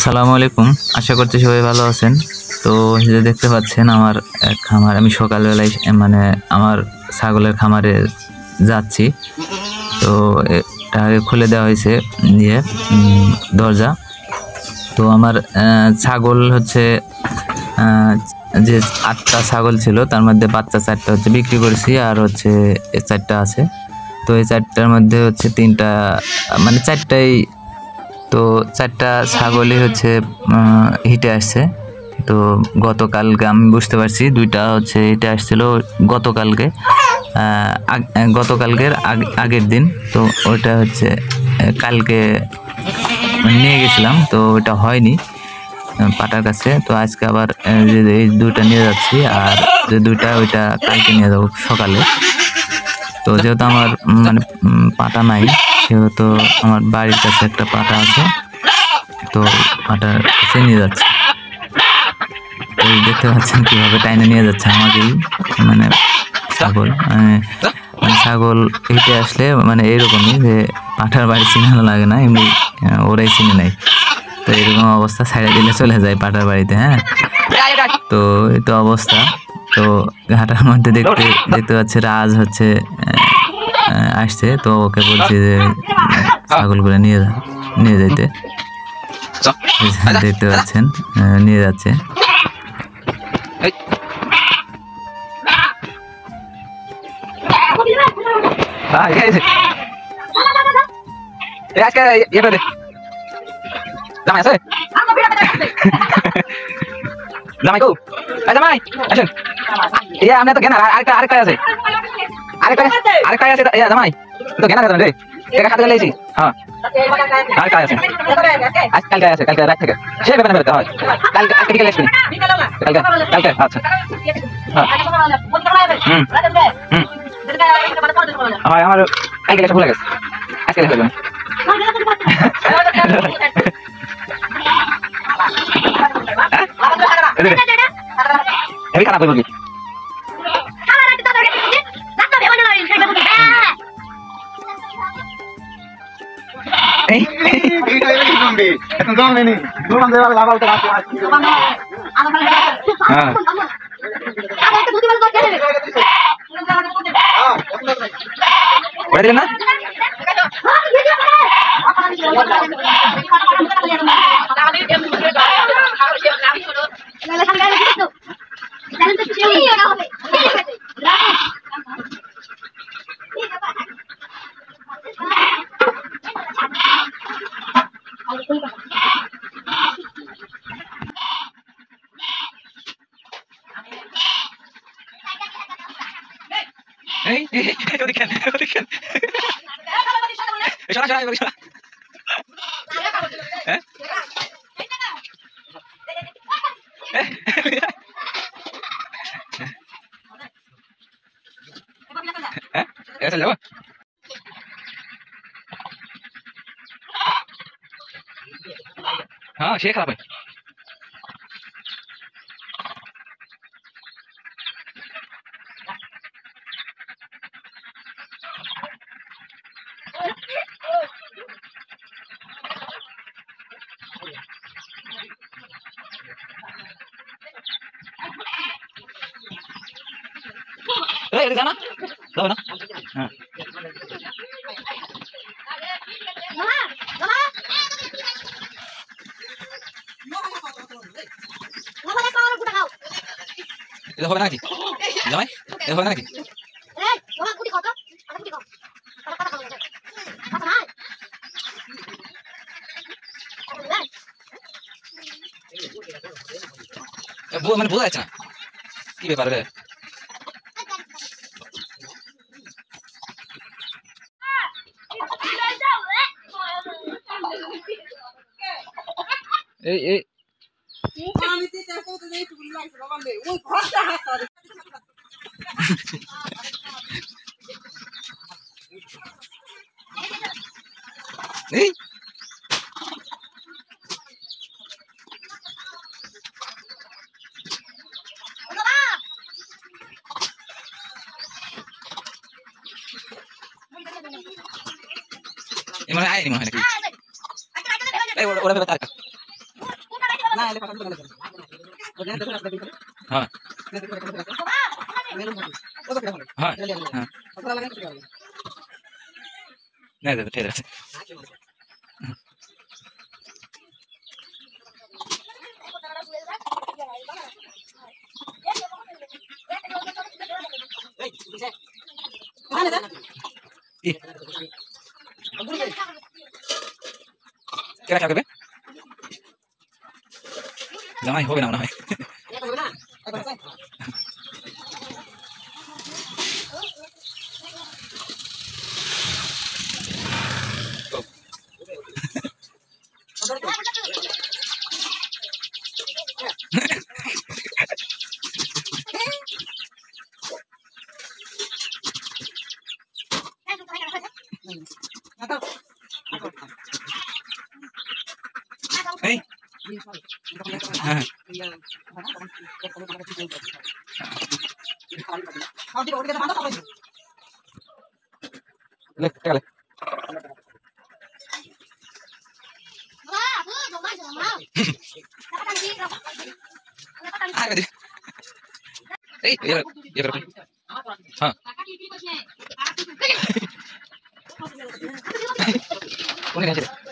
আসসালামু আলাইকুম। আশা করছি সবাই ভালো আছেন। তো যে দেখতে পাচ্ছেন আমার খামার, আমি সকালবেলায় মানে আমার ছাগলের খামারে যাচ্ছি। তো এটা আগে খুলে দেওয়া হয়েছে দিয়ে দরজা। তো আমার ছাগল হচ্ছে যে 8টা ছাগল ছিল তার মধ্যে বাচ্চা 4টা হচ্ছে বিক্রি করেছি, আর হচ্ছে 4টা আছে। তো এই 4টার মধ্যে হচ্ছে 3টা মানে 4টাই, তো 4টা ছাগলই হচ্ছে হিটে আসছে। তো গতকালকে আমি বুঝতে পারছি 2টা হচ্ছে হিটে আসছিল গতকালকে, গতকালকের আগের দিন। তো ওইটা হচ্ছে কালকে নিয়ে গেছিলাম, তো ওইটা হয়নি পাটার কাছে। তো আজকে আবার এই 2টা নিয়ে যাচ্ছি, আর যে 2টা ওইটা কালকে নিয়ে যাবো সকালে। তো যেহেতু আমার মানে পাটা নাই, সেহেতু আমার বাড়ির কাছে একটা পাটা আছে, তো পাটার কাছে নিয়ে যাচ্ছে। তো দেখতে পাচ্ছেন কিভাবে টাইনে নিয়ে যাচ্ছে আমাকেই, মানে ছাগল মানে ছাগল হেঁটে আসলে মানে এইরকমই যে পাঠার বাড়ি চিনানো লাগে না, এমনি ওরাই চিনে নেয়। তো এরকম অবস্থা ছাড়া দিলে চলে যায় পাঠার বাড়িতে। হ্যাঁ, তো এই তো অবস্থা। তো ঘাটার মধ্যে দেখতে পাচ্ছি রাজ হচ্ছে আসছে। তো ওকে বলছি যে ছাগলগুলো নিয়ে যেতে। দেখতে পাচ্ছেন নিয়ে যাচ্ছে। জামাই গো, জামাই আসেন। ইয়া আমরা তো কেনা আরেকটা আছে, আরেকটা আছে জামাই তো কেনা রে, এটা খাতে গেলেছি। হ্যাঁ আরেকটা আছে, আজ কালকে আছে, কালকে রাত থেকে সে বেতন বেরোতে হয়। কালকে আজকে বিকেলে আসবেন, কালকে আচ্ছা। হ্যাঁ আমার কালকে এসে ভুলে গেছে, আজকে দেখে যাবেন। হেভি খারাপ হইব কি? না हाँ शेख खराब है। जाना जाओ ना। हाँ এটা হবে নাকি জামাই, এটা হবে নাকি? মানে বোঝা যাচ্ছে না কি ব্যাপার রে। এই এই এই মানে আইনি মনে হয় নাকি? এই ওরা ভেবে তার हाँ हाँ हाँ नहीं दे ठीक है क्या क्या करबे জামাই হবে না মনে হয় এই হ্যাঁ ले क्या ले आ गए ए ये करो हां उन्हें नहीं